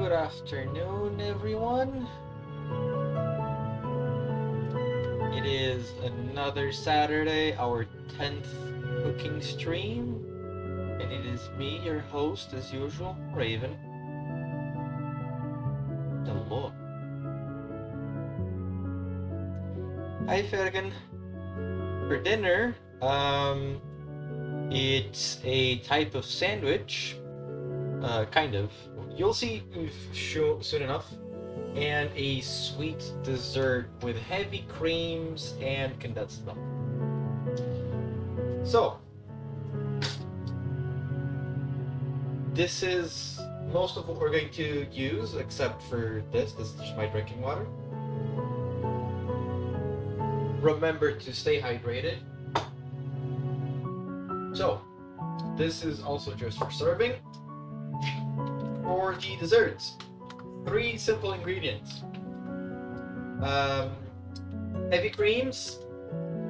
Good afternoon, everyone. It is another Saturday, our 10th cooking stream, and it is me, your host, as usual, Raven. Hello. Hi, Fergan. For dinner, it's a type of sandwich, kind of. You'll see soon enough. And a sweet dessert with heavy creams and condensed milk. So, this is most of what we're going to use, except for this. This is just my drinking water. Remember to stay hydrated. So, this is also just for serving. For the desserts, 3 simple ingredients. Heavy creams,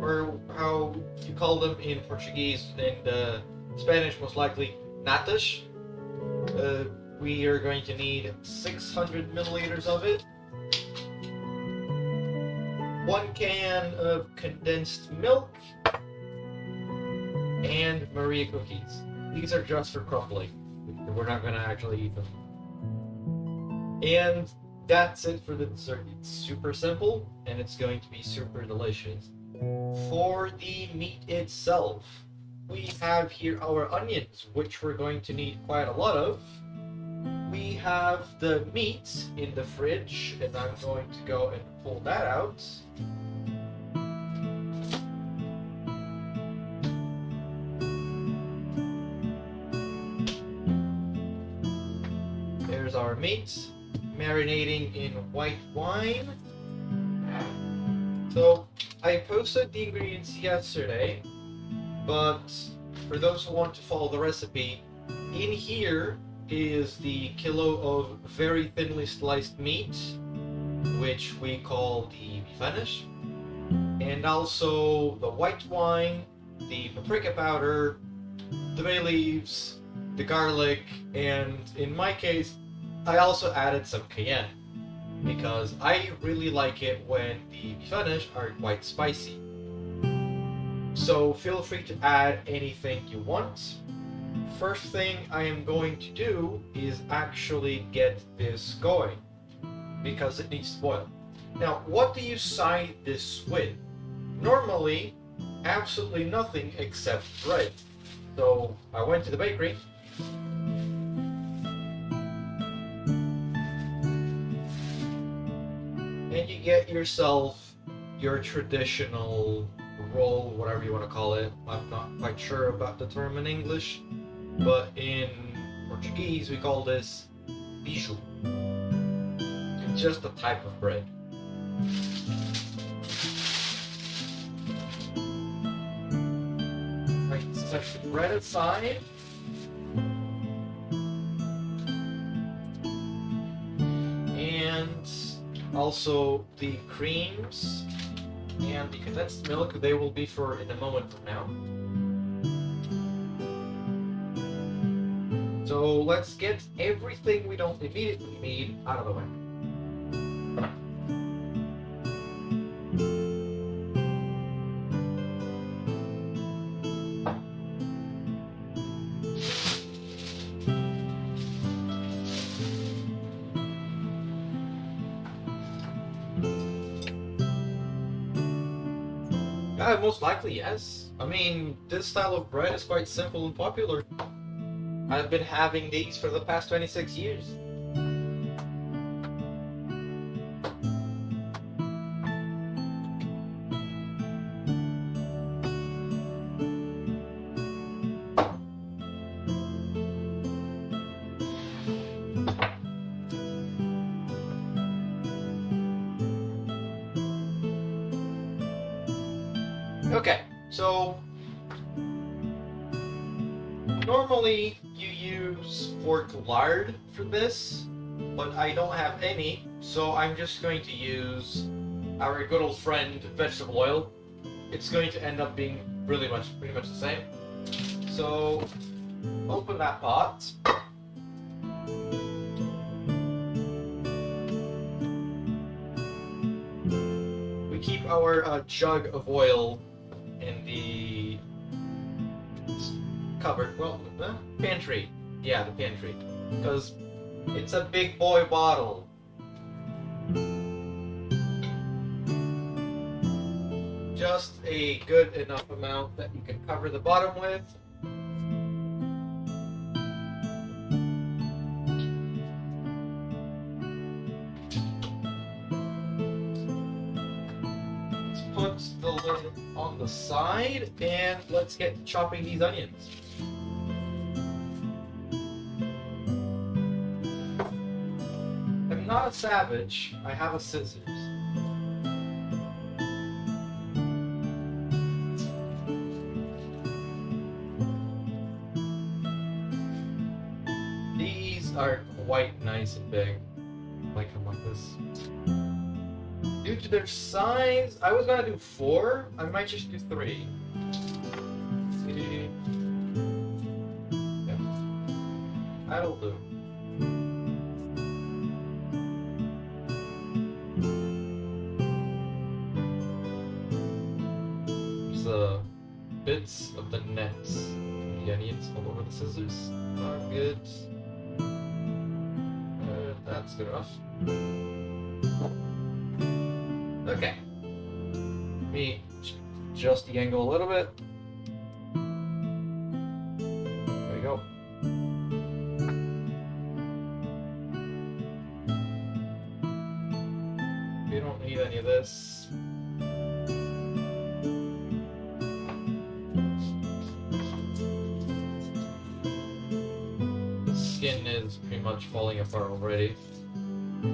or how you call them in Portuguese and Spanish, most likely natas. We are going to need 600 milliliters of it. 1 can of condensed milk, and Maria cookies. These are just for crumbling. We're not going to actually eat them. And that's it for the dessert. It's super simple, and it's going to be super delicious. For the meat itself, we have here our onions, which we're going to need quite a lot of. We have the meat in the fridge, and I'm going to go and pull that out. There's our meat, marinating in white wine. So I posted the ingredients yesterday, but for those who want to follow the recipe, in here is the kilo of very thinly sliced meat, which we call the Bifanas, and also the white wine, the paprika powder, the bay leaves, the garlic, and in my case, I also added some cayenne, because I really like it when the Bifanas are quite spicy. So feel free to add anything you want. First thing I am going to do is actually get this going, because it needs to boil. Now, what do you side this with? Normally, absolutely nothing except bread. So I went to the bakery, and you get yourself your traditional roll, whatever you want to call it. I'm not quite sure about the term in English, but in Portuguese we call this bicho. It's just a type of bread. Right, set the bread aside. And also the creams and the condensed milk, they will be for in a moment from now. So let's get everything we don't immediately need out of the way. Most likely, yes. I mean, this style of bread is quite simple and popular. I've been having these for the past 26 years. Okay, so normally you use pork lard for this, but I don't have any, so I'm just going to use our good old friend vegetable oil. It's going to end up being pretty much the same. So open that pot. our jug of oil in the cupboard. Well, the pantry. Yeah, the pantry. Because it's a big boy bottle. Just a good enough amount that you can cover the bottom with. Let's put the lid on the side and let's get chopping these onions. I'm not a savage, I have a scissors. These are quite nice and big. Like them like this. Due to their size, I was gonna do 4. I might just do 3. See? Yeah. That'll do. There's bits of the nets from the onions all over the scissors. Not good. That's good enough. Okay. Let me adjust the angle a little bit. There we go. We don't need any of this. The skin is pretty much falling apart already,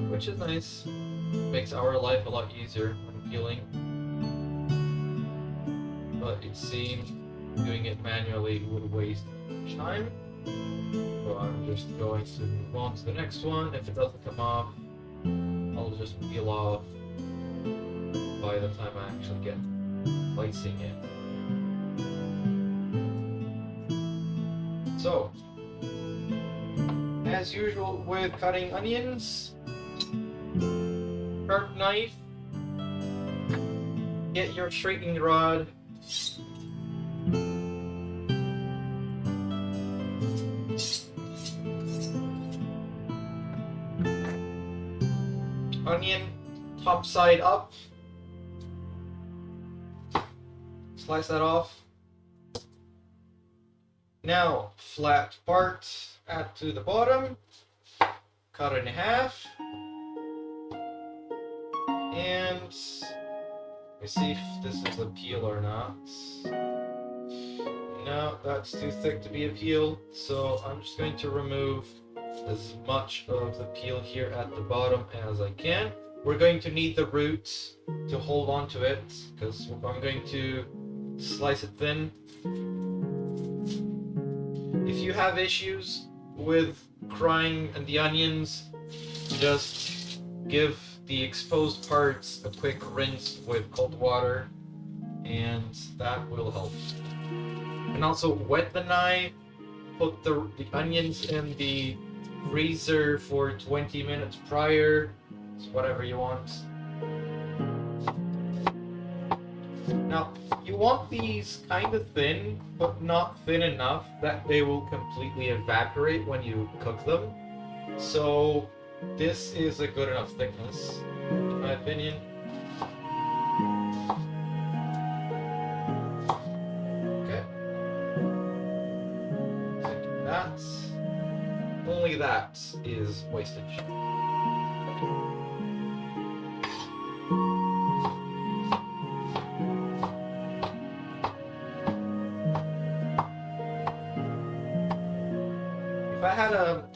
which is nice. Makes our life a lot easier when peeling. But it seems doing it manually would waste time. So I'm just going to move on to the next one. If it doesn't come off, I'll just peel off by the time I actually get slicing it. So, as usual with cutting onions, sharp knife, get your straightening rod, onion top side up, slice that off. Now flat part, add to the bottom, cut it in half. And let me see if this is a peel or not. No, that's too thick to be a peel, so I'm just going to remove as much of the peel here at the bottom as I can. We're going to need the roots to hold on to it, because I'm going to slice it thin. If you have issues with crying and the onions, just give the exposed parts a quick rinse with cold water, and that will help. And also wet the knife, put the onions in the freezer for 20 minutes prior, so whatever you want. Now, you want these kind of thin, but not thin enough that they will completely evaporate when you cook them. So this is a good enough thickness, in my opinion. Okay. Like that. Only that is wastage. If I had a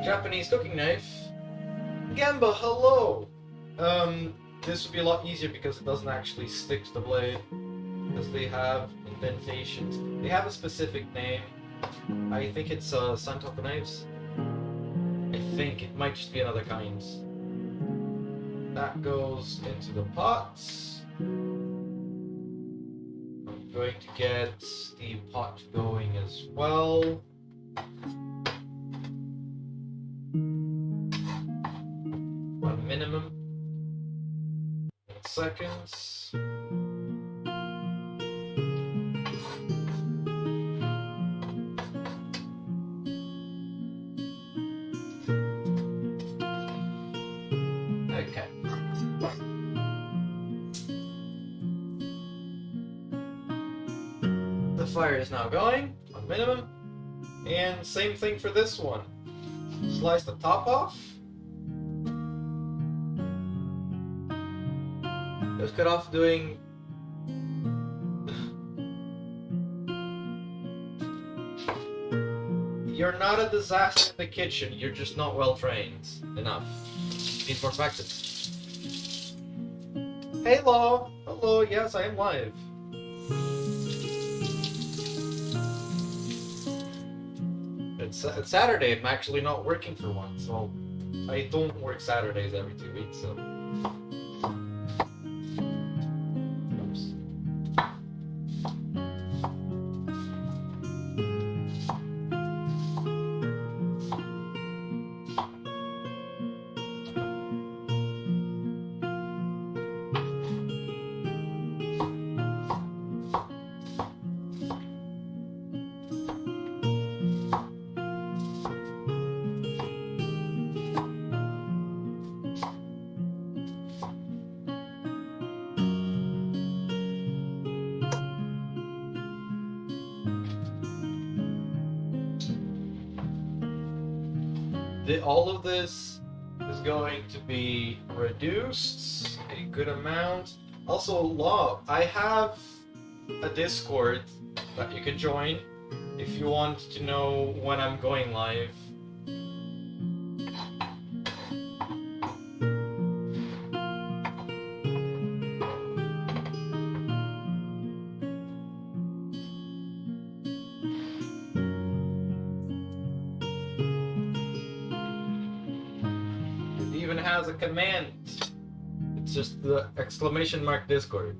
Japanese cooking knife, Gamba, hello! This would be a lot easier because it doesn't actually stick to the blade, because they have indentations. They have a specific name. I think it's Santoku knives. I think it might just be another kind. That goes into the pot. I'm going to get the pot going as well. On minimum. Let's seconds. Okay. The fire is now going on minimum. And same thing for this one. Slice the top off. Just cut off doing You're not a disaster in the kitchen, you're just not well trained enough. Need more practice. Hello! Hello, yes, I am live. It's Saturday, I'm actually not working for once, so I don't work Saturdays every 2 weeks, so. Oops. All of this is going to be reduced a good amount. Also, Law, I have a Discord that you can join if you want to know when I'm going live. Has a command. It's just the exclamation mark Discord.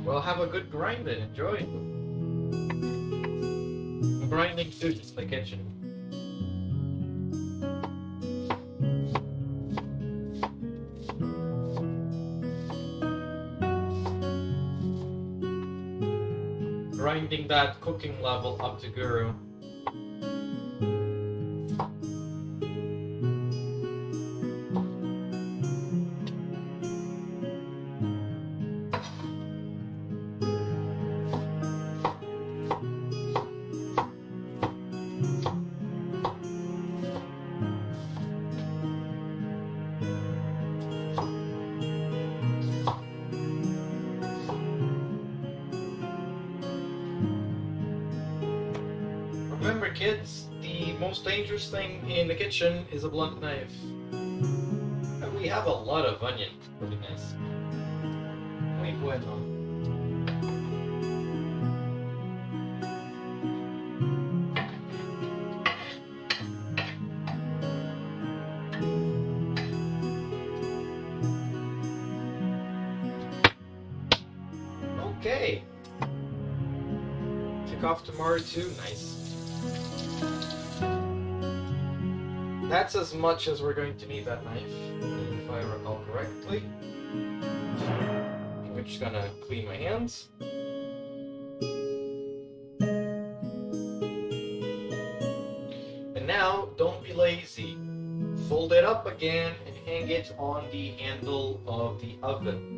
Well, have a good grind and enjoy. I'm grinding too, just in the kitchen. Grinding that cooking level up to Guru. Remember, kids, the most dangerous thing in the kitchen is a blunt knife. And we have a lot of onion for this. Muy bueno. Okay. Kick off tomorrow too. Nice. That's as much as we're going to need that knife, if I recall correctly. I'm just gonna clean my hands. And now, don't be lazy. Fold it up again and hang it on the handle of the oven.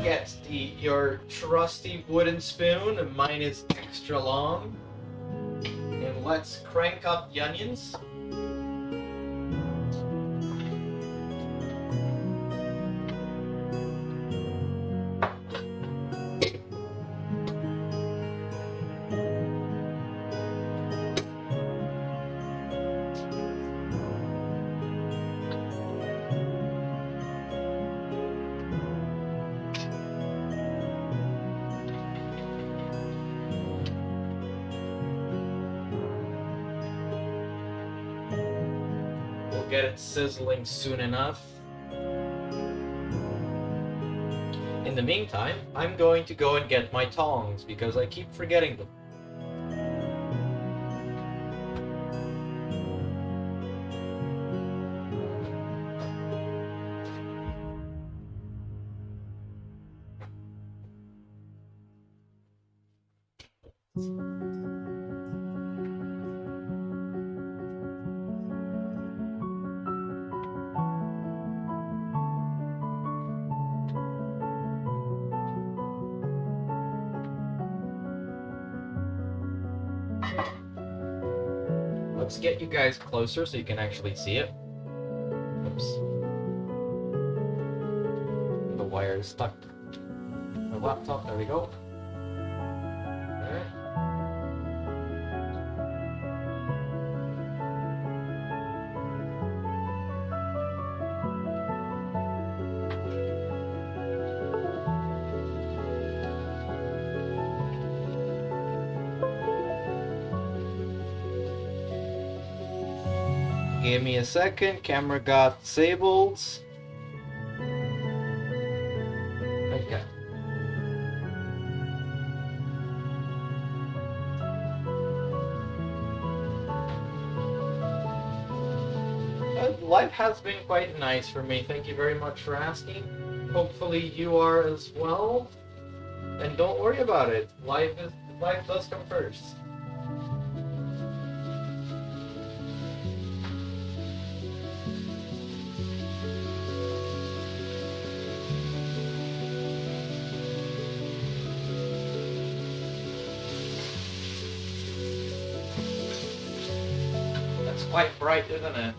get your trusty wooden spoon, and mine is extra long. And let's crank up the onions. Get it sizzling soon enough. In the meantime, I'm going to go and get my tongs because I keep forgetting them. Let's get you guys closer so you can actually see it. Oops. The wire is stuck to my laptop. There we go. Alright. Give me a second, camera got disabled. Okay. Life has been quite nice for me, thank you very much for asking. Hopefully you are as well. And don't worry about it, life does come first. Quite bright, isn't it?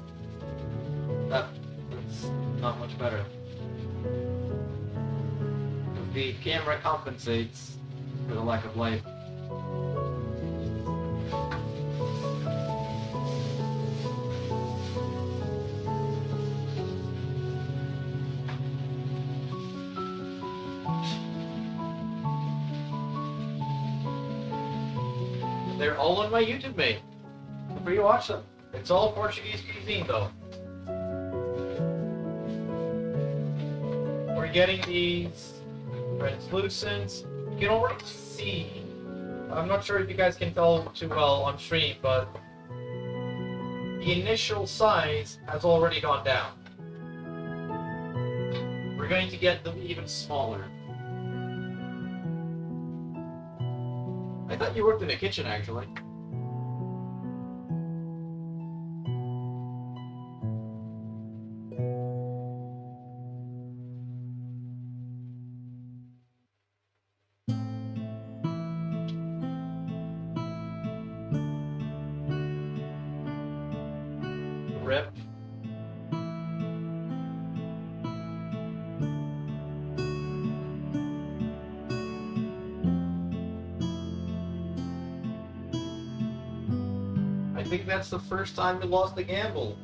That's not much better. The camera compensates for the lack of light. They're all on my YouTube, mate. Feel free to watch them. It's all Portuguese cuisine, though. We're getting these translucent. You can already see. I'm not sure if you guys can tell too well on stream, but the initial size has already gone down. We're going to get them even smaller. I thought you worked in the kitchen, actually. Rip. I think that's the first time we lost the gamble.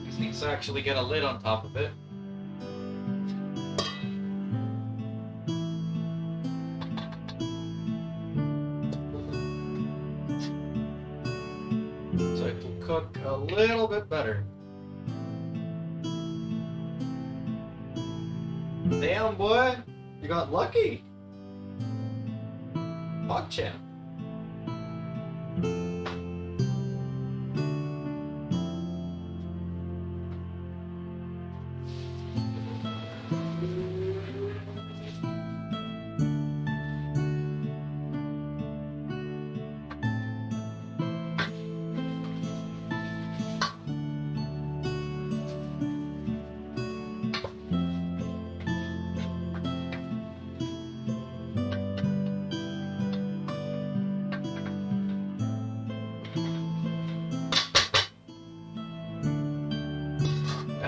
This needs to actually get a lid on top of it. Cook a little bit better. Damn, boy, you got lucky. PogChamp.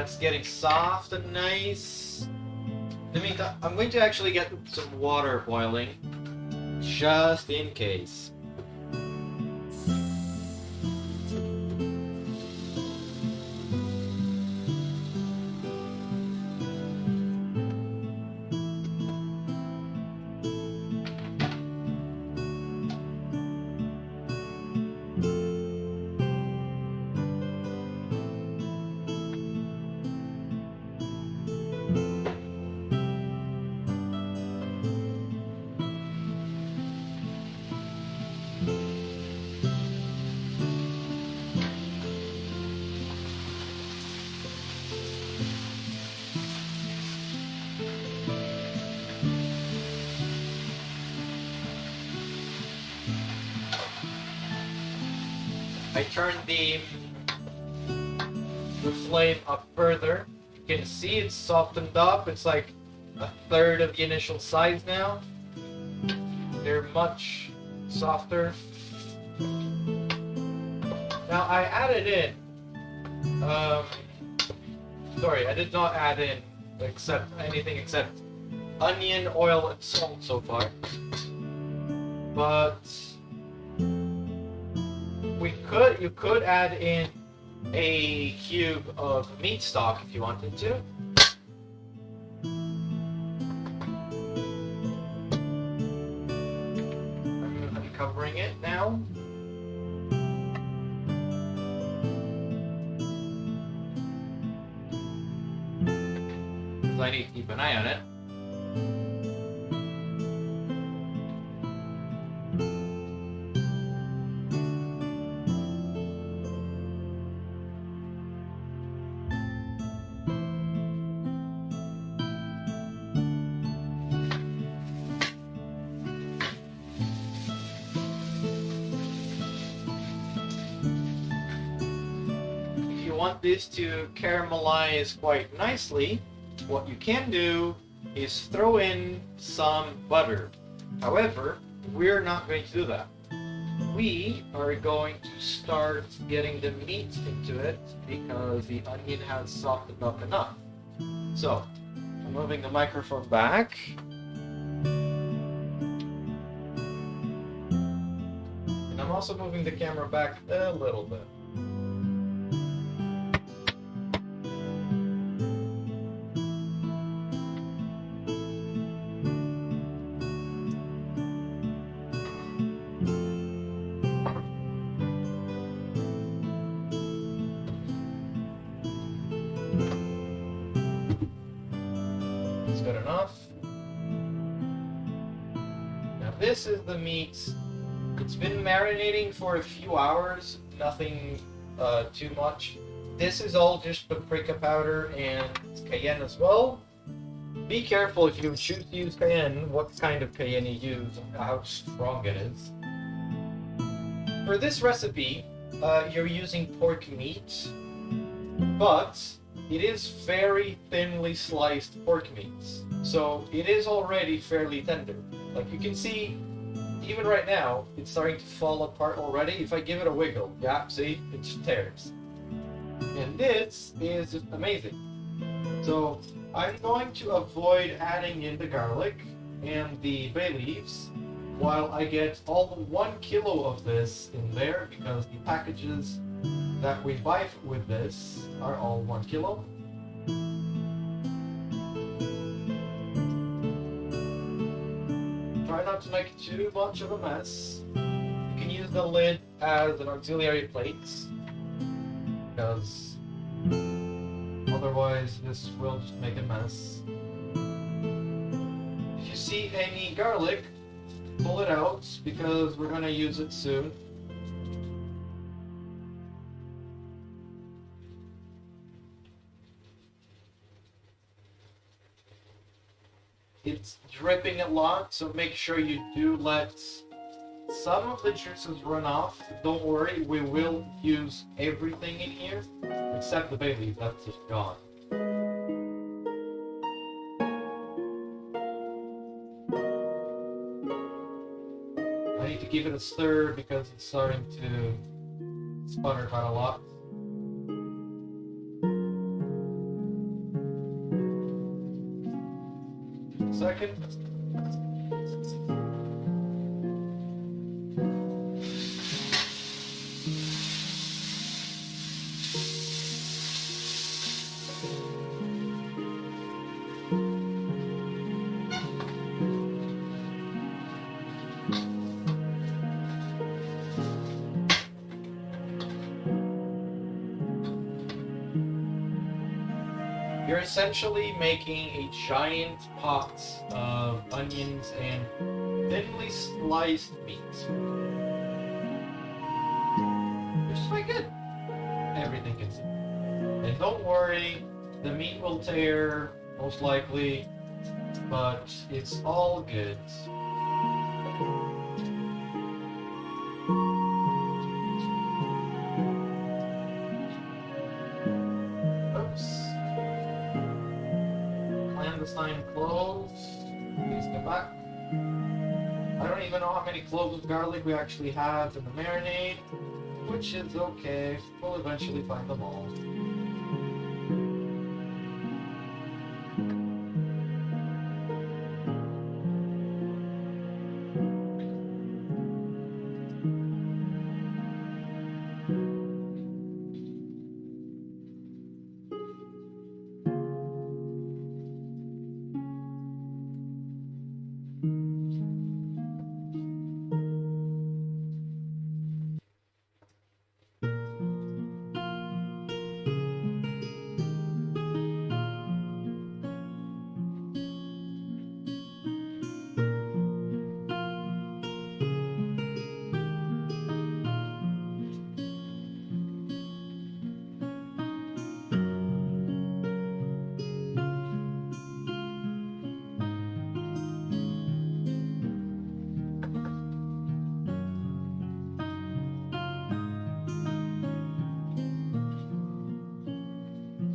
it's getting soft and nice. In the meantime, I'm going to actually get some water boiling, just in case. I turned the flame up further. You can see it's softened up. It's like a third of the initial size now. They're much softer. Now I added in, sorry, I did not add in anything except onion, oil, and salt so far. But you could add in a cube of meat stock if you wanted to. I'm uncovering it now. Because I need to keep an eye on it. Want this to caramelize quite nicely, what you can do is throw in some butter. However, we're not going to do that. We are going to start getting the meat into it because the onion has softened up enough. So, I'm moving the microphone back. And I'm also moving the camera back a little bit. Good enough. Now this is the meat. It's been marinating for a few hours, nothing too much. This is all just paprika powder and cayenne as well. Be careful if you choose to use cayenne, what kind of cayenne you use and how strong it is. For this recipe, you're using pork meat, but it is very thinly sliced pork meat, so it is already fairly tender. Like you can see, even right now, it's starting to fall apart already. If I give it a wiggle, yeah, see, it just tears. And this is just amazing. So I'm going to avoid adding in the garlic and the bay leaves while I get all 1 kilo of this in there, because the packages that we buy with this are all 1 kilo. Try not to make too much of a mess. You can use the lid as an auxiliary plate, because otherwise this will just make a mess. If you see any garlic, pull it out, because we're going to use it soon. It's dripping a lot, so make sure you do let some of the juices run off. Don't worry, we will use everything in here, except the bay leaf, that's just gone. I need to give it a stir because it's starting to sputter quite a lot. second. You're essentially making a giant pot of onions and thinly sliced meat. Which is quite good. Everything considered. And don't worry, the meat will tear, most likely, but it's all good. Clandestine cloves. Please come back. I don't even know how many cloves of garlic we actually have in the marinade, which is okay. We'll eventually find them all.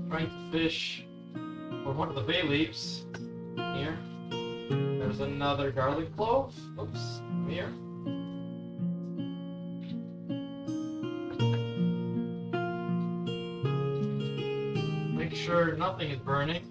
Trying to fish for one of the bay leaves. Here. There's another garlic clove. Oops. Here. Make sure nothing is burning.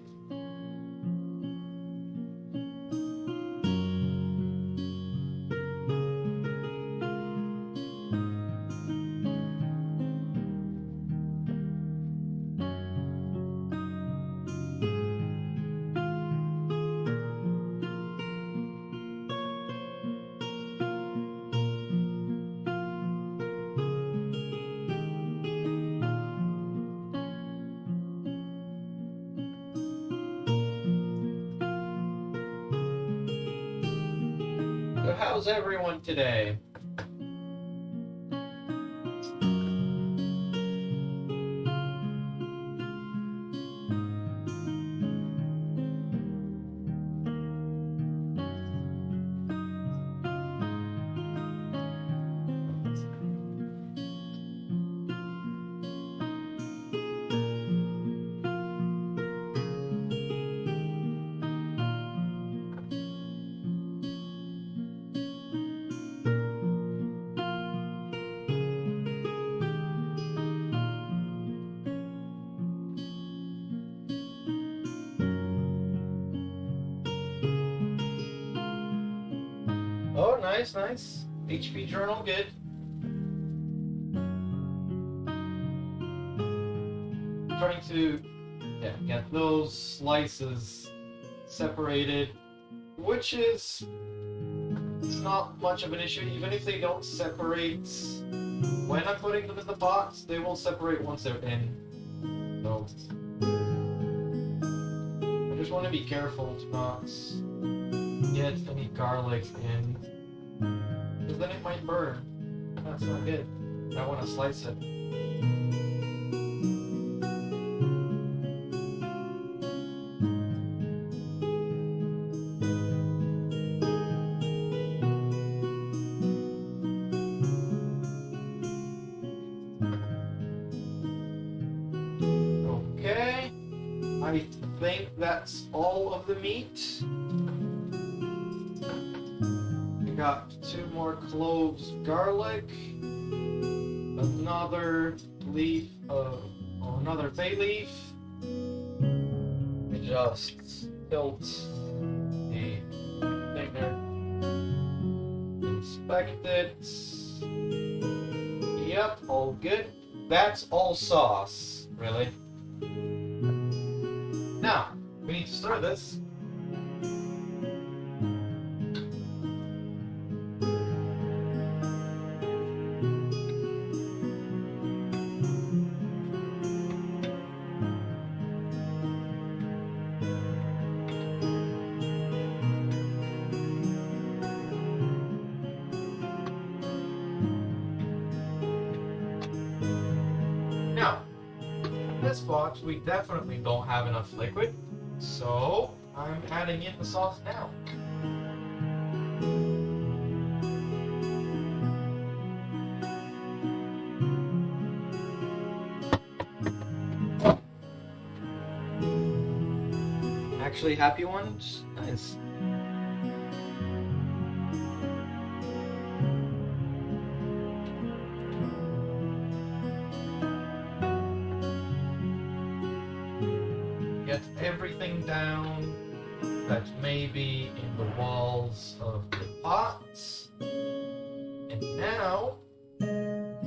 So how's everyone today? Oh, nice, nice. HP journal, good. Trying to get those slices separated, which is not much of an issue. Even if they don't separate when I'm putting them in the box, they will separate once they're in. So I just want to be careful to not get any garlic in, because then it might burn. That's not good. I want to slice it. Okay, I think that's all of the meat. Got 2 more cloves of garlic, another leaf of, or another bay leaf. I just tilt the expected. Yep, all good. That's all sauce, really. Now, we need to stir this. Now, in this box, we definitely don't have enough liquid, so I'm adding in the sauce now. Actually, happy ones? Nice. Get everything down that's maybe in the walls of the pots. And now,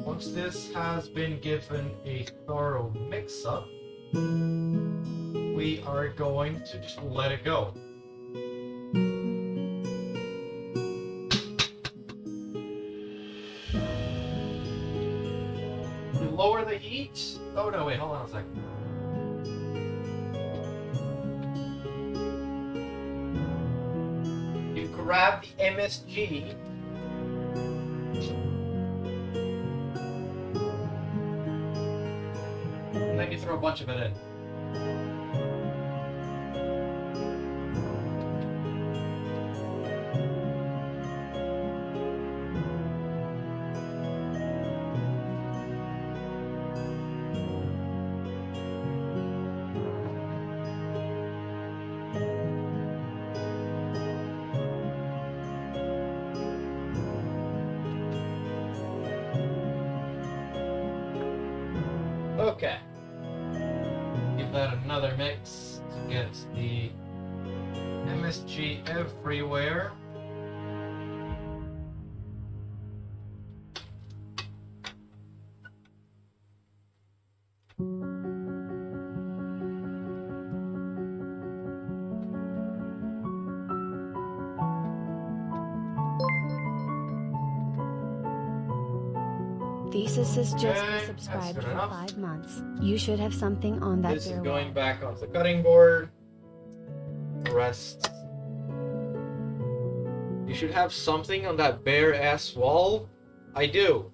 once this has been given a thorough mix-up, we are going to just let it go. You lower the heat. Oh no, wait, hold on a second. You grab the MSG. And then you throw a bunch of it in. Okay. Give that another mix to get the MSG everywhere. Thesis has just Okay, subscribed that's good for enough. 5 months. You should have something on that This is bare going wall. back onto the cutting board. The rest. You should have something on that bare ass wall. I do.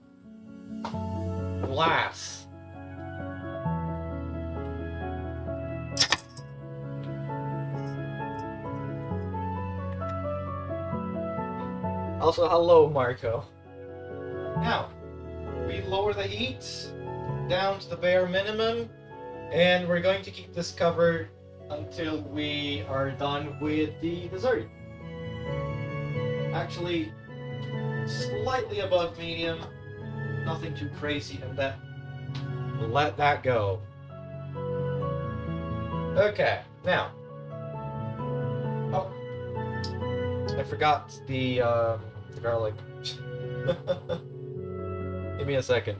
Glass. Also, hello, Marco. Now, we lower the heat down to the bare minimum, and we're going to keep this covered until we are done with the dessert. Actually, slightly above medium, nothing too crazy, and that let that go. Okay, now. Oh, I forgot the garlic. Give me a second.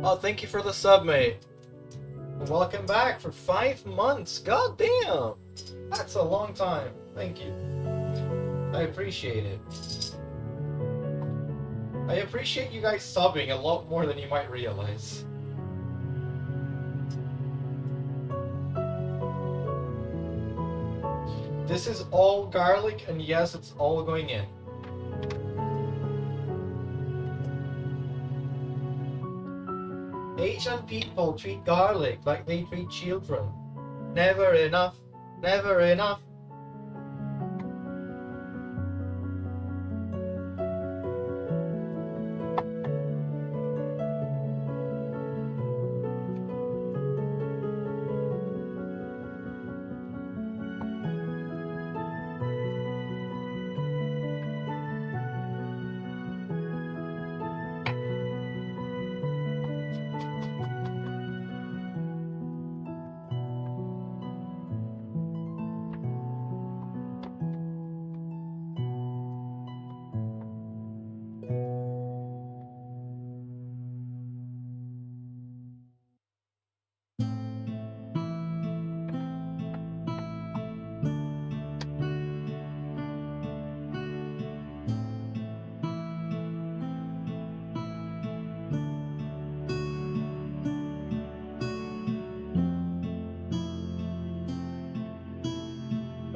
Oh, thank you for the sub, mate. Welcome back for 5 months. God damn! That's a long time. Thank you. I appreciate it. I appreciate you guys subbing a lot more than you might realize. This is all garlic, and yes, it's all going in. Asian people treat garlic like they treat children. Never enough. Never enough.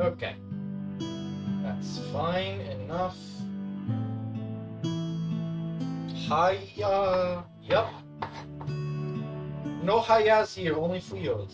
Okay. That's fine enough. Hiya. Yup. No hayas here, only fuyos.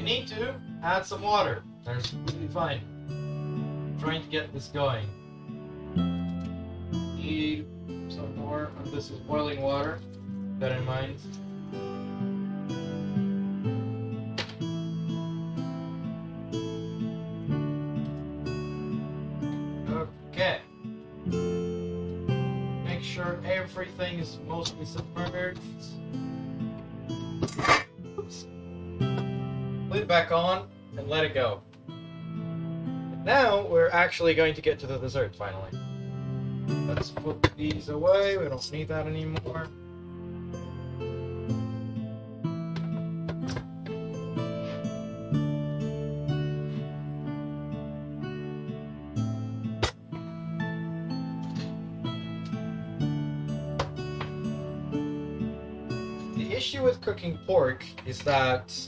Need to add some water. That's completely fine. I'm trying to get this going. Need some more. This is boiling water. Keep that in mind. Okay. Make sure everything is mostly submerged. Oops. Put it back on and let it go. And now we're actually going to get to the dessert finally. Let's put these away, we don't need that anymore. The issue with cooking pork is that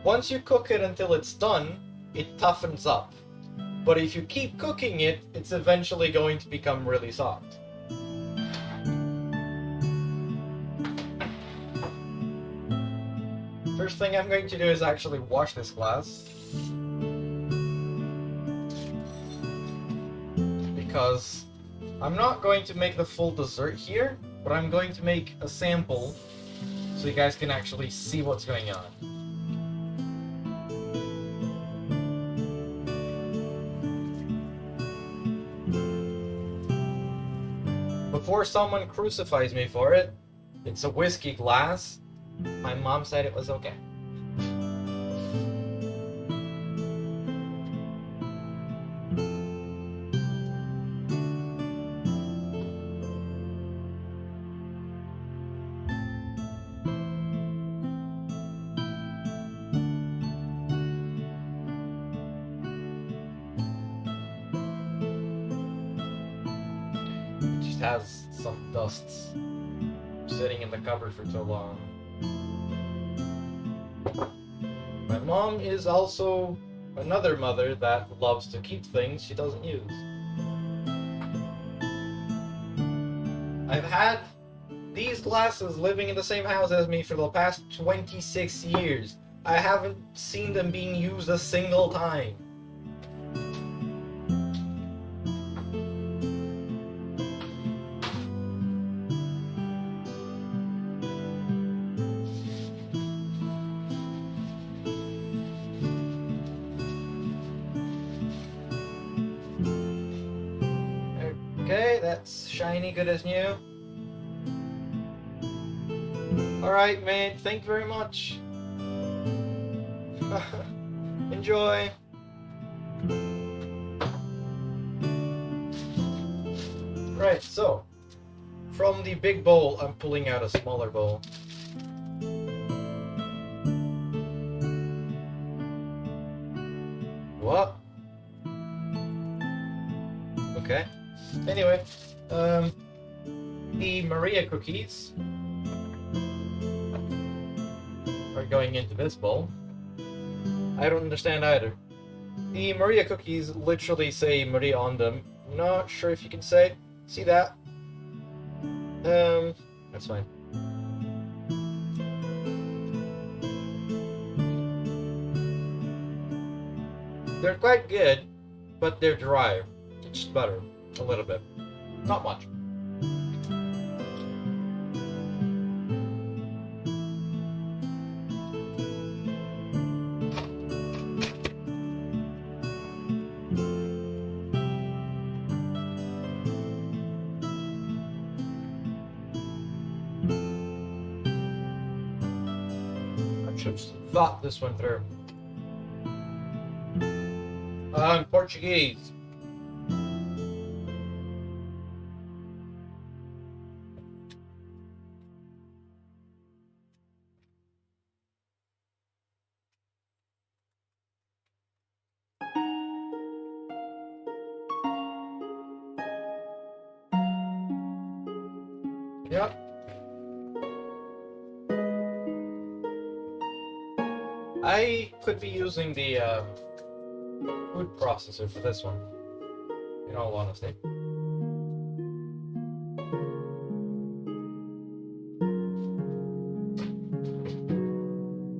once you cook it until it's done, it toughens up. But if you keep cooking it, it's eventually going to become really soft. First thing I'm going to do is actually wash this glass. Because I'm not going to make the full dessert here, but I'm going to make a sample so you guys can actually see what's going on. Before someone crucifies me for it, it's a whiskey glass. My mom said it was okay. Has some dusts sitting in the cupboard for so long. My mom is also another mother that loves to keep things she doesn't use. I've had these glasses living in the same house as me for the past 26 years. I haven't seen them being used a single time. Okay, that's shiny, good as new. Alright, mate, thank you very much. Enjoy. Right, so, from the big bowl, I'm pulling out a smaller bowl. What? Okay. Anyway, the Maria cookies are going into this bowl. I don't understand either. The Maria cookies literally say Maria on them. Not sure if you can see that. That's fine. They're quite good, but they're dry. It's just butter. A little bit. Not much. I should have thought this one through. Portuguese. Yep. I could be using the food processor for this one, in all honesty.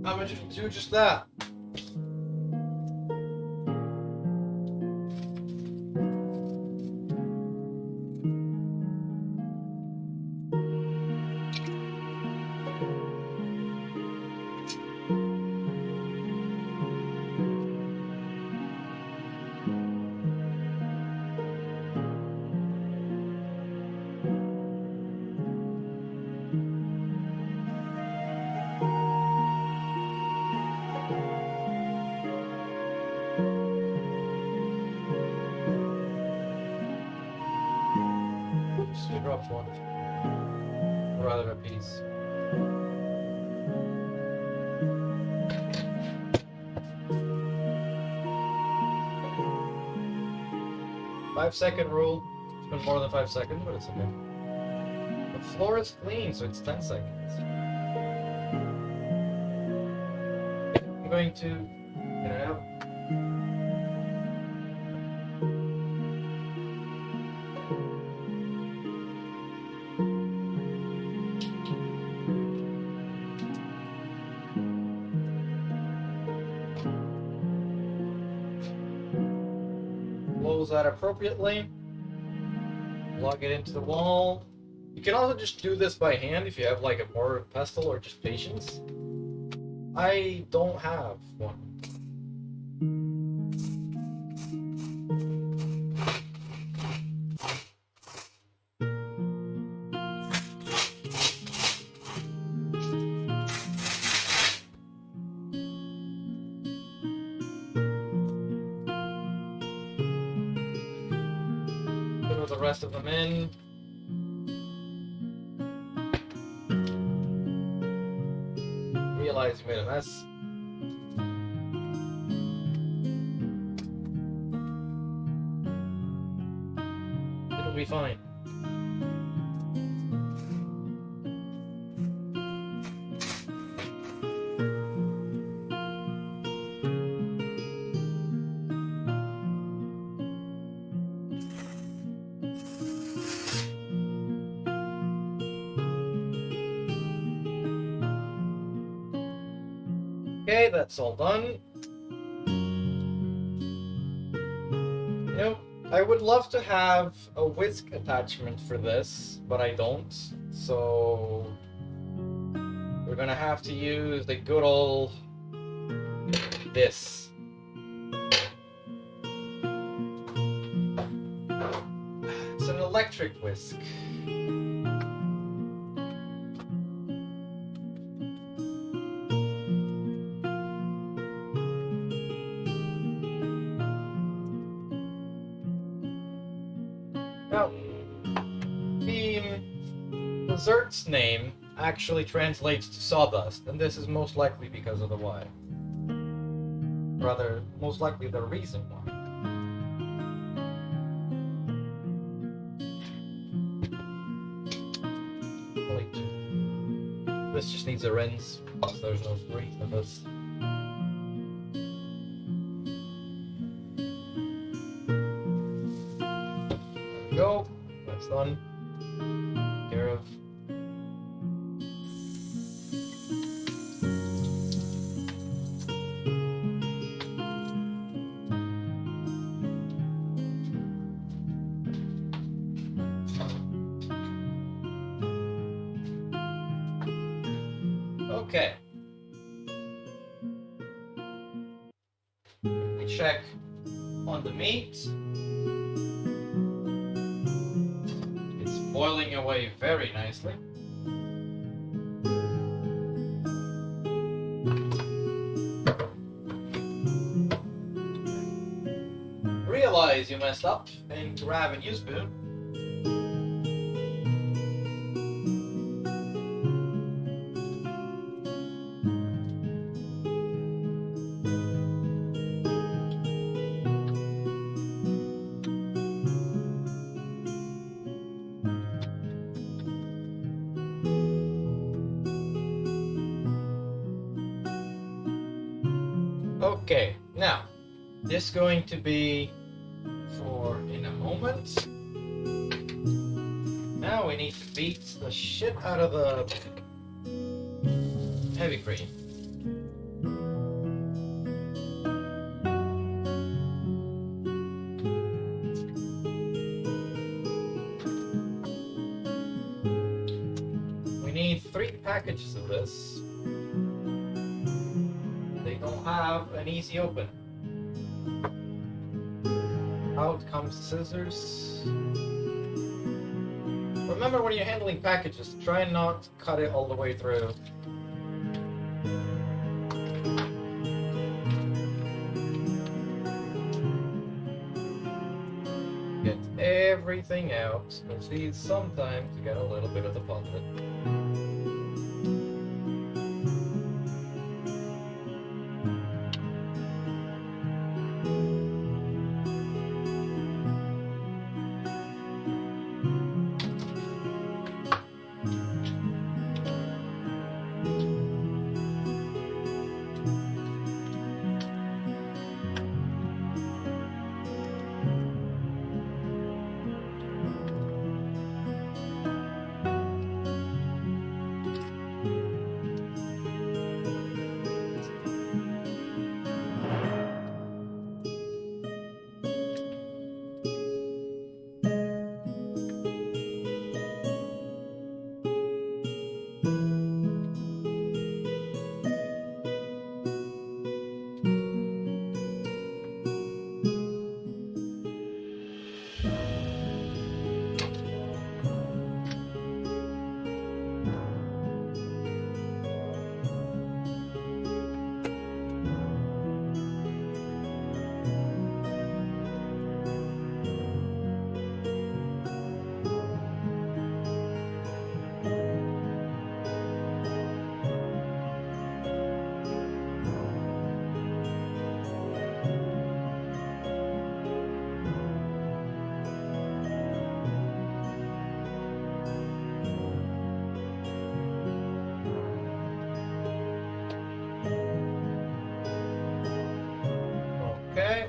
I'm gonna do just that. Oops, I dropped one. Or rather, a piece. Five-second rule. It's been more than 5 seconds, but it's okay. The floor is clean, so it's 10 seconds. I'm going to get it out. Close that appropriately. Plug it into the wall. You can also just do this by hand if you have like a mortar and pestle or just patience. I don't have one. Throw the rest of them in. Realize you made a mess. It'll be fine. Okay, that's all done. You know, I would love to have a whisk attachment for this, but I don't. So we're gonna have to use the good old this. It's an electric whisk. Now, the dessert's name actually translates to sawdust, and this is most likely because of the why. Rather, most likely the reason why. Wait. This just needs a rinse, so there's no grease in this. That's done. Take care of. Okay. We check on the meat. It's boiling away very nicely. Realize you messed up and grab a new spoon. Okay, now this is going to be for in a moment. Now we need to beat the shit out of the heavy cream. We need 3 packages of this. They don't have an easy open. Out comes scissors. Remember when you're handling packages, try and not cut it all the way through. Get everything out, because these sometimes you get a little bit of the fun of it. Okay.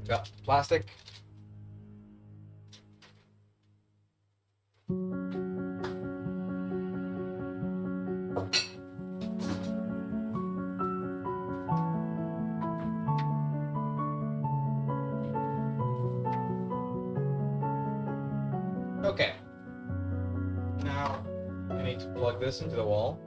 Got plastic. Okay. Now I need to plug this into the wall.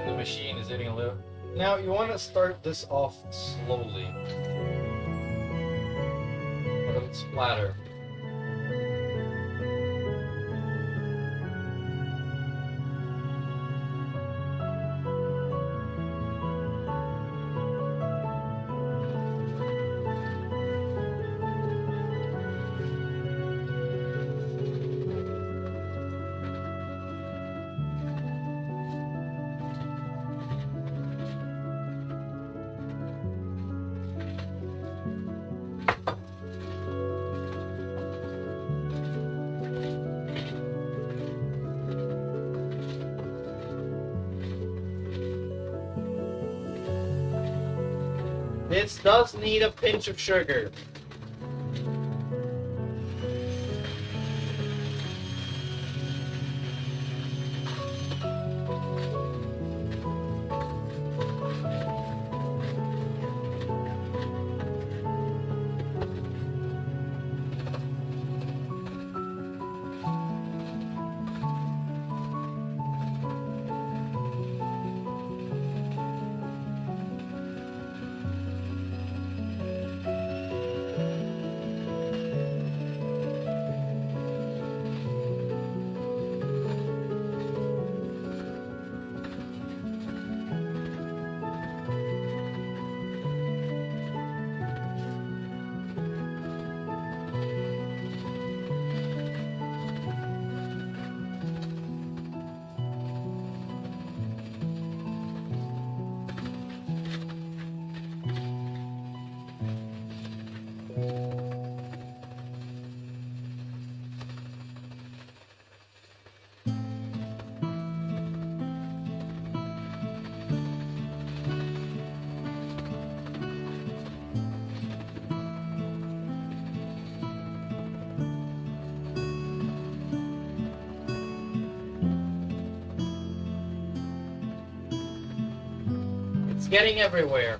The machine is hitting a little. Now you want to start this off slowly. Let it splatter. This does need a pinch of sugar. It's getting everywhere.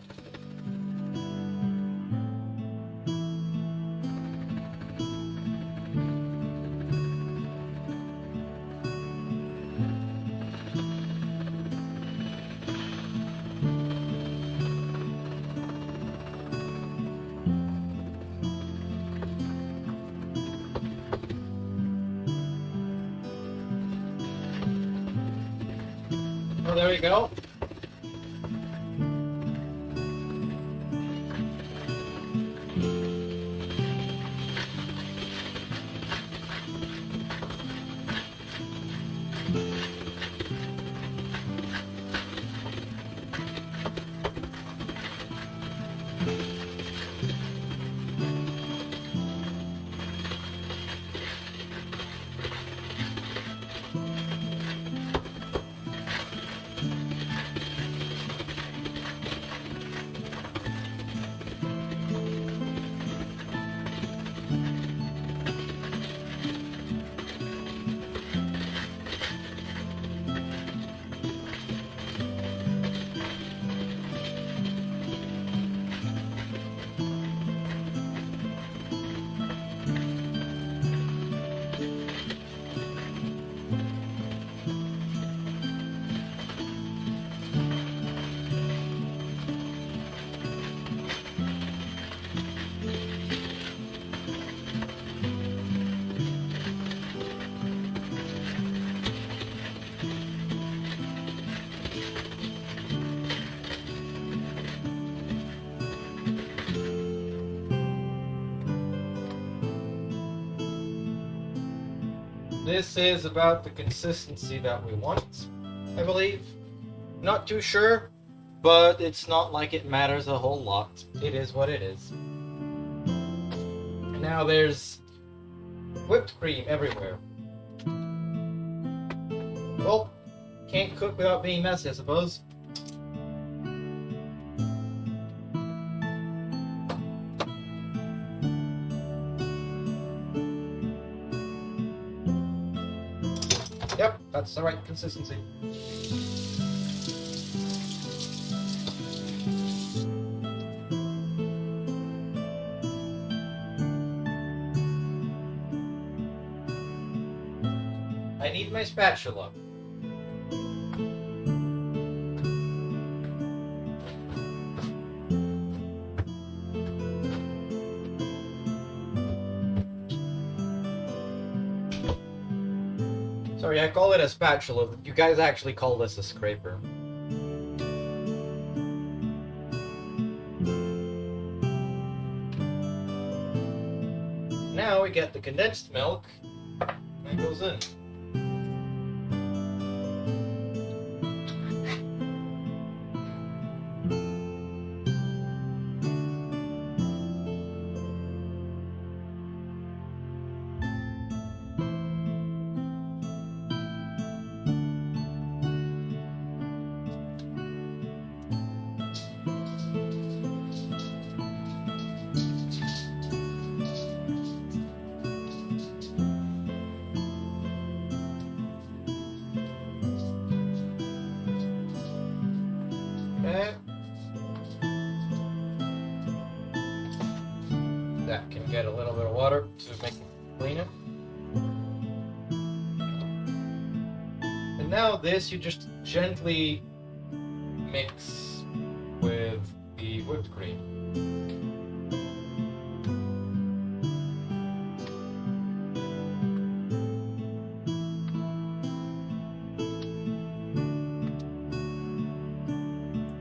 Oh, there we go. This is about the consistency that we want, I believe. Not too sure, but it's not like it matters a whole lot. It is what it is. Now there's whipped cream everywhere. Well, can't cook without being messy, I suppose. Yep, that's the right consistency. I need my spatula. Sorry, I call it a spatula. You guys actually call this a scraper. Now we get the condensed milk, and it goes in. that can get a little bit of water to make it cleaner. And now this you just gently mix with the whipped cream.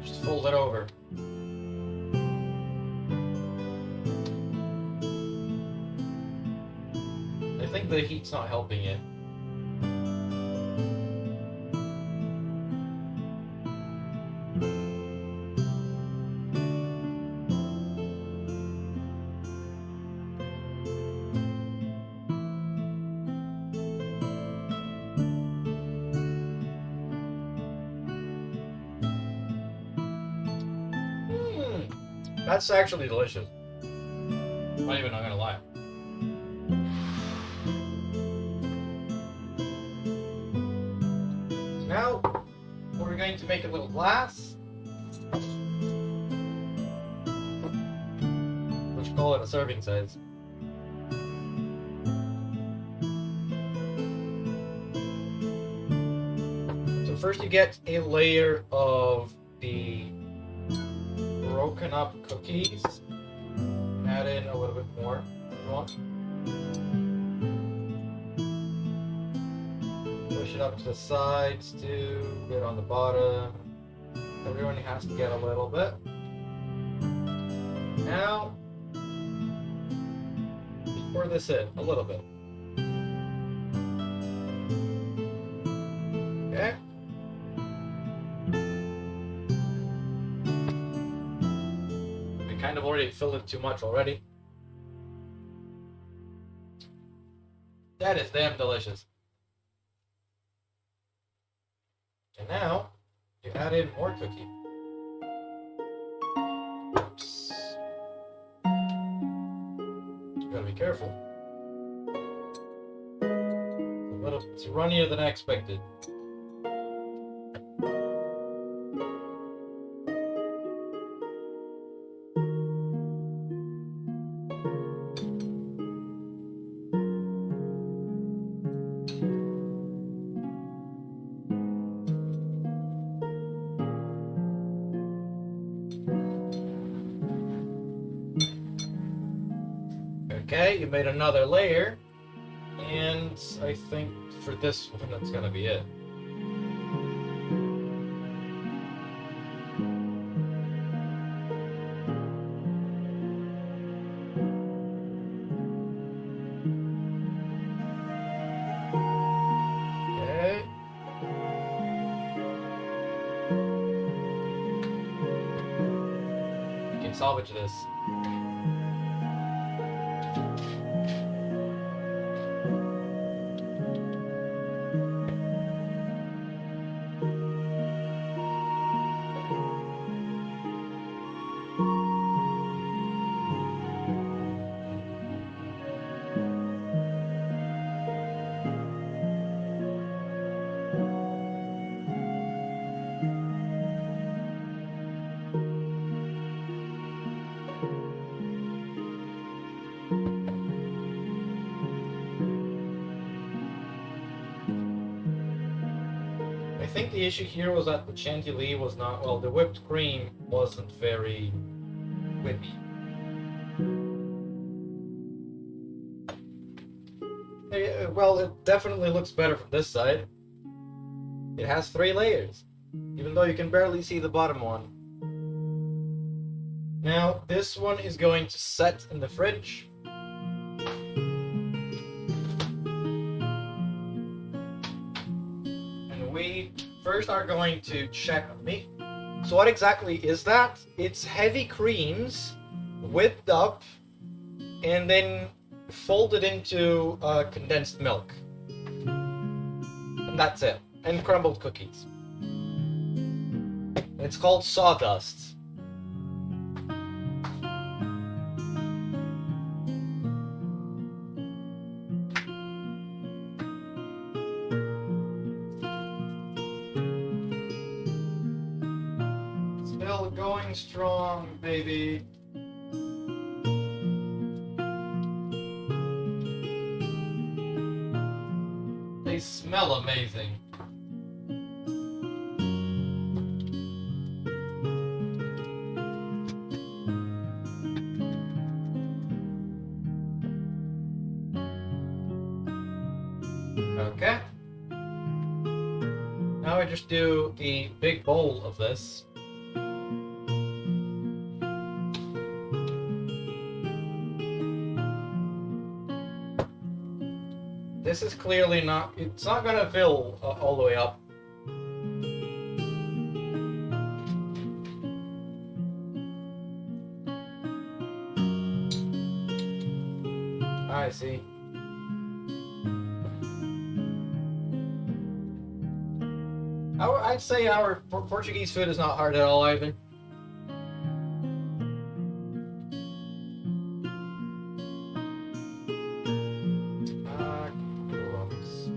Just fold it over. I think the heat's not helping it. That's actually delicious. Not even, I'm gonna lie. So now, we're going to make a little glass. Which call it a serving size. So first you get a layer of the broken up cookies. Add in a little bit more if you want. Push it up to the sides too, get on the bottom. Everyone has to get a little bit. Now, just pour this in a little bit. Okay. Kind of already filled it too much already. That is damn delicious. And now you add in more cookie. Oops. You gotta be careful. It's runnier than I expected. Okay, you made another layer, and I think for this one that's gonna be it. Okay. You can salvage this. I think the issue here was that the chantilly was not, well, the whipped cream wasn't very whippy. Well, it definitely looks better from this side. It has 3 layers, even though you can barely see the bottom one. Now, this one is going to set in the fridge. We first are going to check on meat. So what exactly is that? It's heavy creams whipped up and then folded into condensed milk. And that's it. And crumbled cookies. It's called sawdust. Still going strong, baby. smell amazing. Okay. Now I just do the big bowl of this. This is clearly not, it's not gonna fill all the way up. I see. I'd say our Portuguese food is not hard at all, Ivan. Crumbs.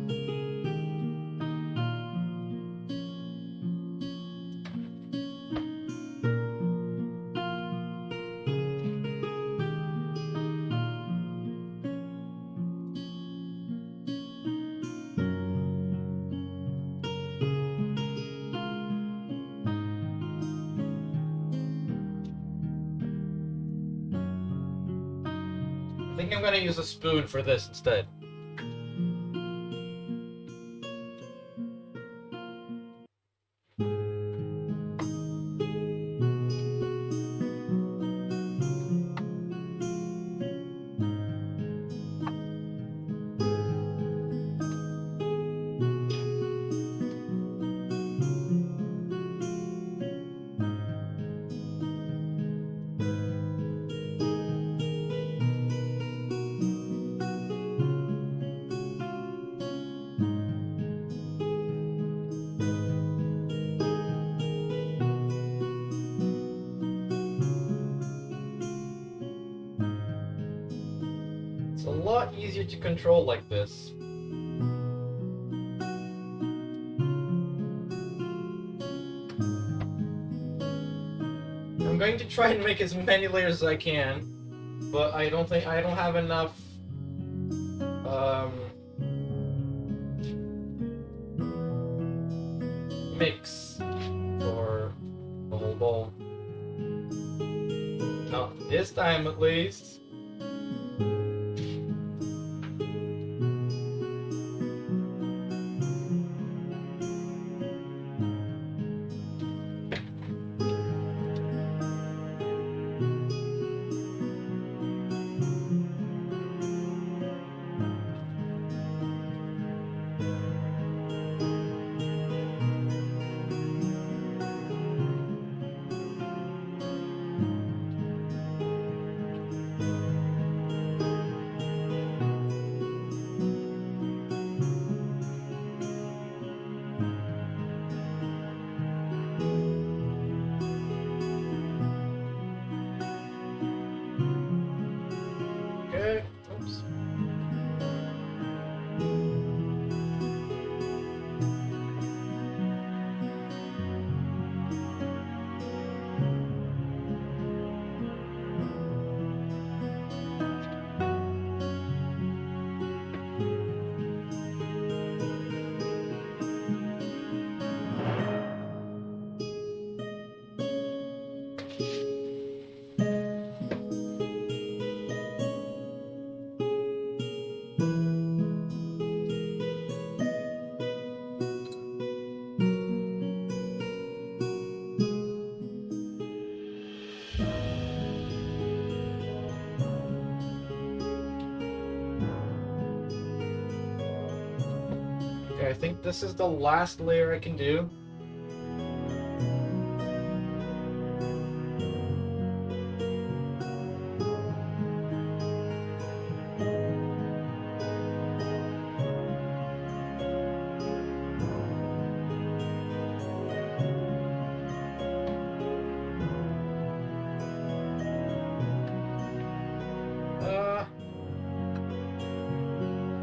I think I'm gonna use a spoon for this instead. It's a lot easier to control like this. I'm going to try and make as many layers as I can, but I don't have enough mix for the whole bowl. Not this time at least. Okay, oops. Okay, I think this is the last layer I can do.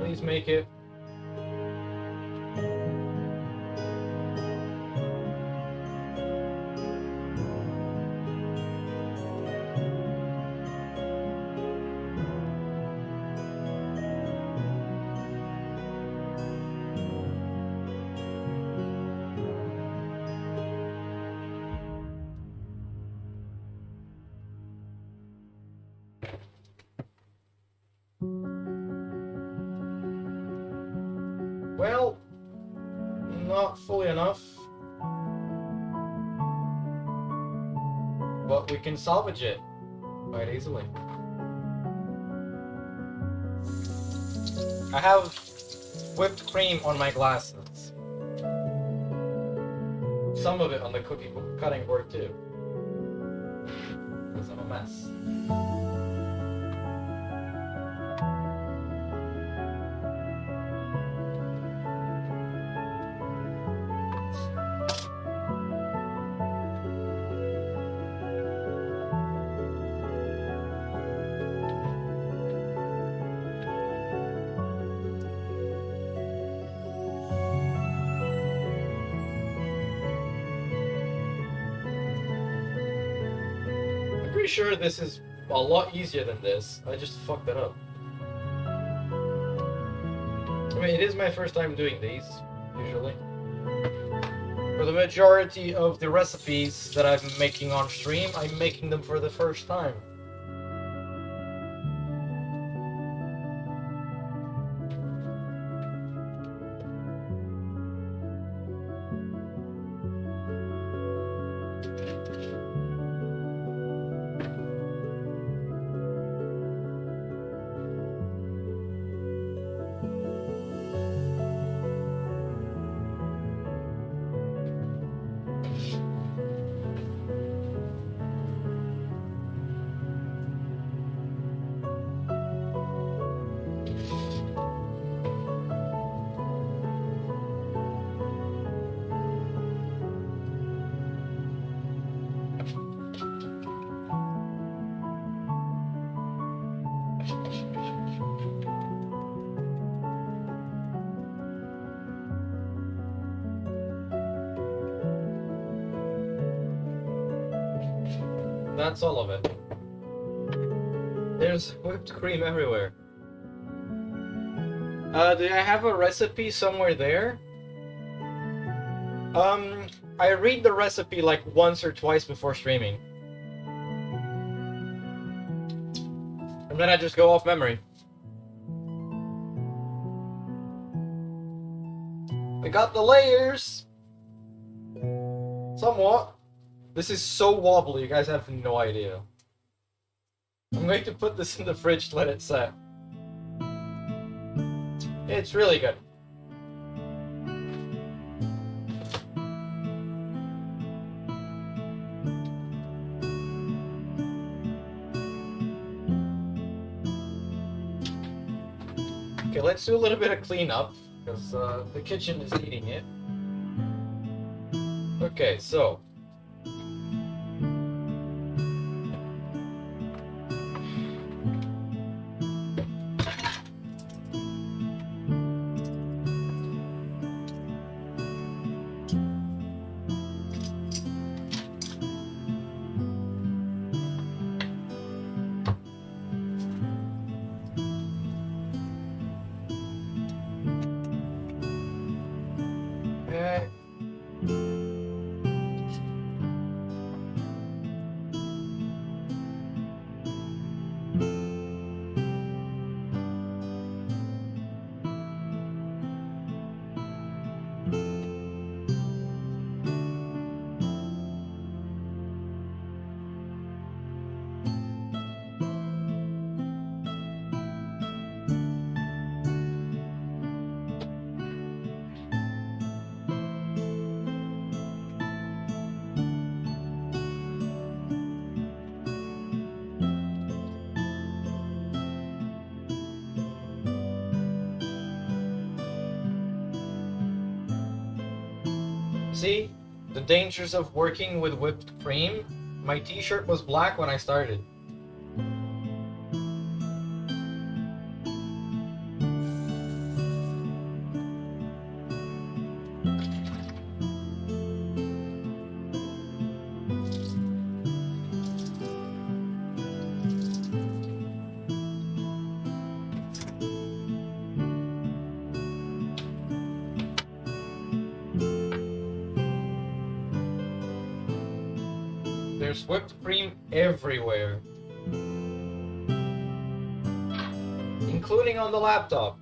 Please make it. not fully enough. But we can salvage it quite easily. I have whipped cream on my glasses. Some of it on the cutting board too. Because I'm a mess. Pretty sure this is a lot easier than this. I just fucked it up. I mean, it is my first time doing these, usually. For the majority of the recipes that I'm making on stream, I'm making them for the first time. That's all of it. There's whipped cream everywhere. Do I have a recipe somewhere there? I read the recipe like once or twice before streaming. And then I just go off memory. I got the layers! Somewhat. This is so wobbly, you guys have no idea. I'm going to put this in the fridge to let it set. It's really good. Okay, let's do a little bit of cleanup, because the kitchen is needing it. Okay, so... See? The dangers of working with whipped cream? My t-shirt was black when I started. There's whipped cream everywhere. Including on the laptop.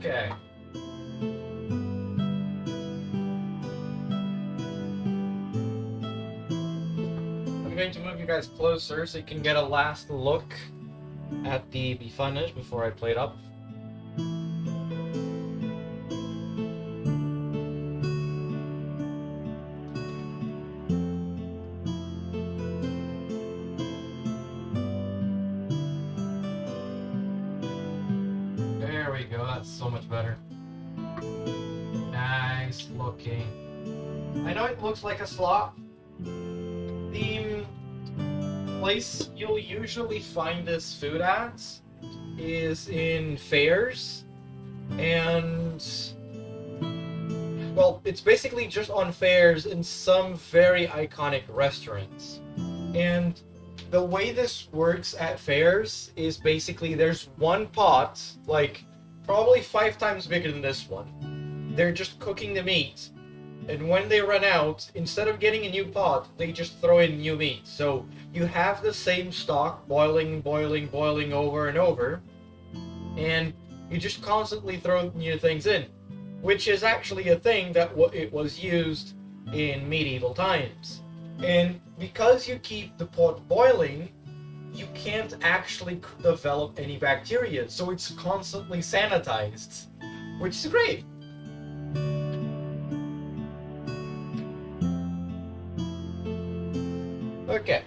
Okay. I'm going to move you guys closer so you can get a last look at the Bifanas before I plate up. There we go, that's so much better. Nice looking. I know it looks like a slot. The place you'll usually find this food at is in fairs, and well, it's basically just on fairs in some very iconic restaurants. And the way this works at fairs is basically there's one pot, like probably 5 times bigger than this one. They're just cooking the meat, and when they run out, instead of getting a new pot, they just throw in new meat. So you have the same stock boiling over and over, and you just constantly throw new things in, which is actually a thing that it was used in medieval times. And because you keep the pot boiling, you can't actually develop any bacteria, so it's constantly sanitized, which is great. Okay.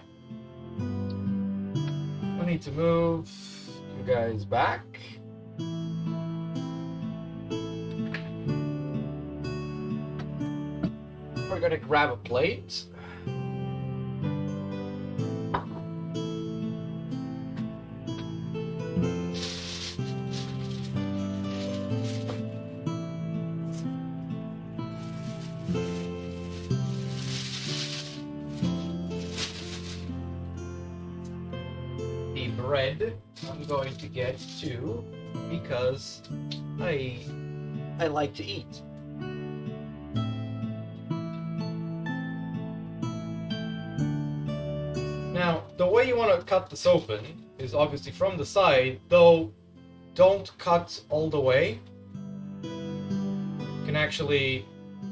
I need to move you guys back. We're gonna grab a plate. The bread I'm going to get too, because I like to eat. Now, the way you want to cut this open is obviously from the side, though don't cut all the way. You can actually,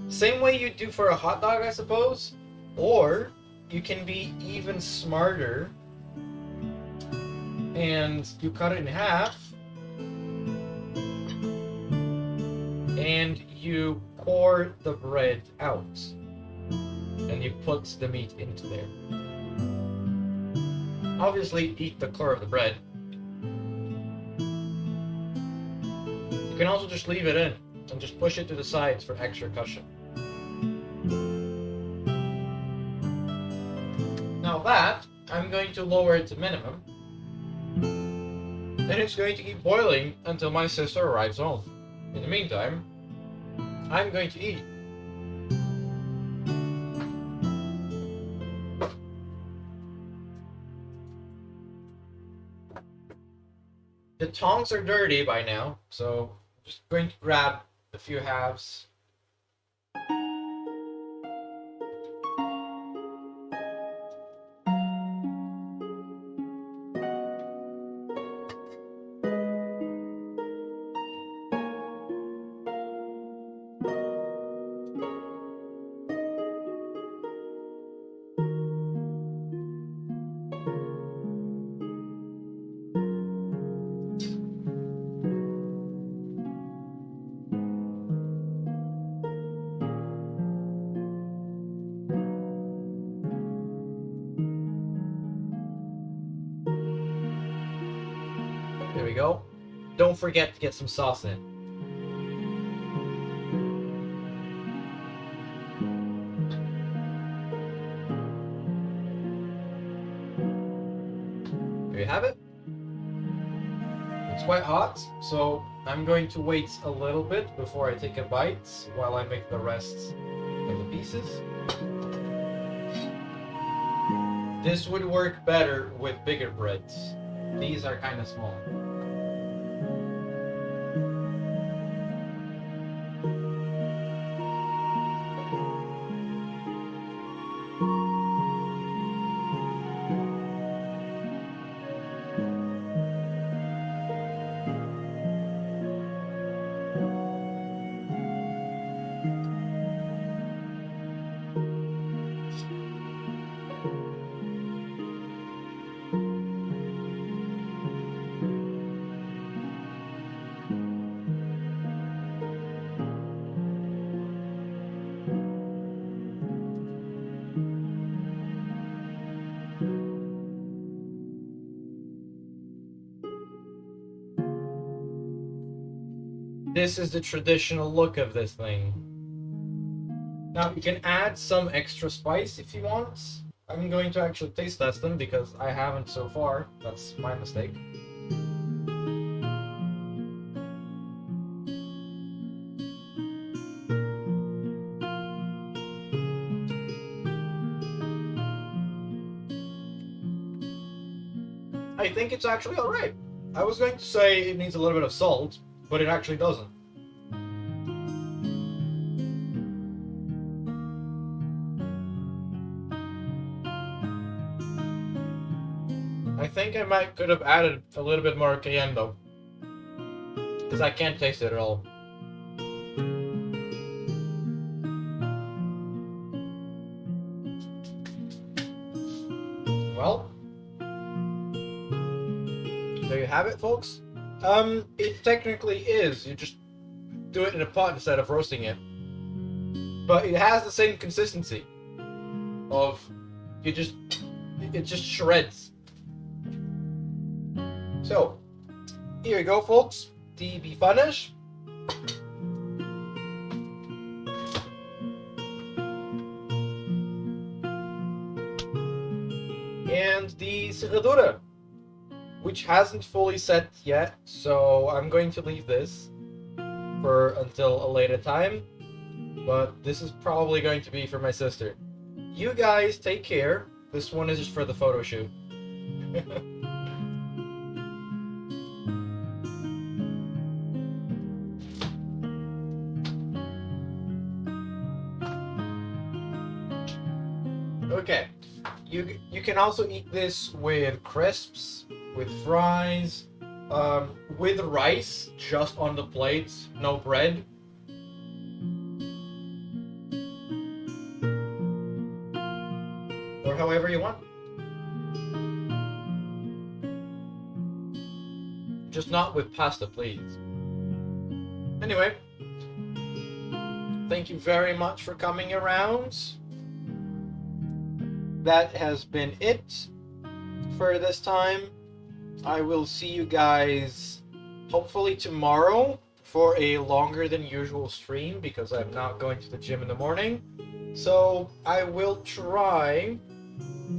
same way you do for a hot dog, I suppose, or you can be even smarter and you cut it in half and you pour the bread out and you put the meat into there. Obviously, eat the core of the bread. You can also just leave it in and just push it to the sides for extra cushion. Now that, I'm going to lower it to minimum. And it's going to keep boiling until my sister arrives home. In the meantime, I'm going to eat. The tongs are dirty by now, so I'm just going to grab a few halves. There we go. Don't forget to get some sauce in. There you have it. It's quite hot, so I'm going to wait a little bit before I take a bite while I make the rest of the pieces. This would work better with bigger breads. These are kind of small. this is the traditional look of this thing. Now, you can add some extra spice if you want. I'm going to actually taste test them because I haven't so far. That's my mistake. I think it's actually alright. I was going to say it needs a little bit of salt, but it actually doesn't. I think I could have added a little bit more cayenne though, because I can't taste it at all. Well, there you have it, folks. It technically is. You just do it in a pot instead of roasting it. But it has the same consistency of it just shreds. So, here you go, folks. The Bifanas. And the Serradura, which hasn't fully set yet, so I'm going to leave this for until a later time. But this is probably going to be for my sister. You guys take care. This one is just for the photo shoot. Okay, you can also eat this with crisps, with fries, with rice just on the plate, no bread. Or however you want. Just not with pasta, please. Anyway, thank you very much for coming around. That has been it for this time. I will see you guys hopefully tomorrow for a longer than usual stream because I'm not going to the gym in the morning. So I will try,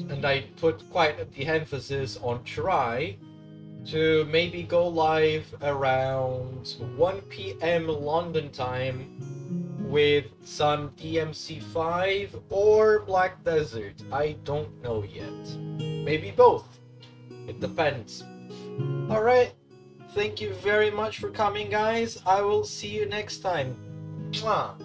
and I put quite the emphasis on try, to maybe go live around 1 p.m. London time with some DMC5 or Black Desert. I don't know yet. Maybe both. It depends. Alright. Thank you very much for coming, guys. I will see you next time. Mwah.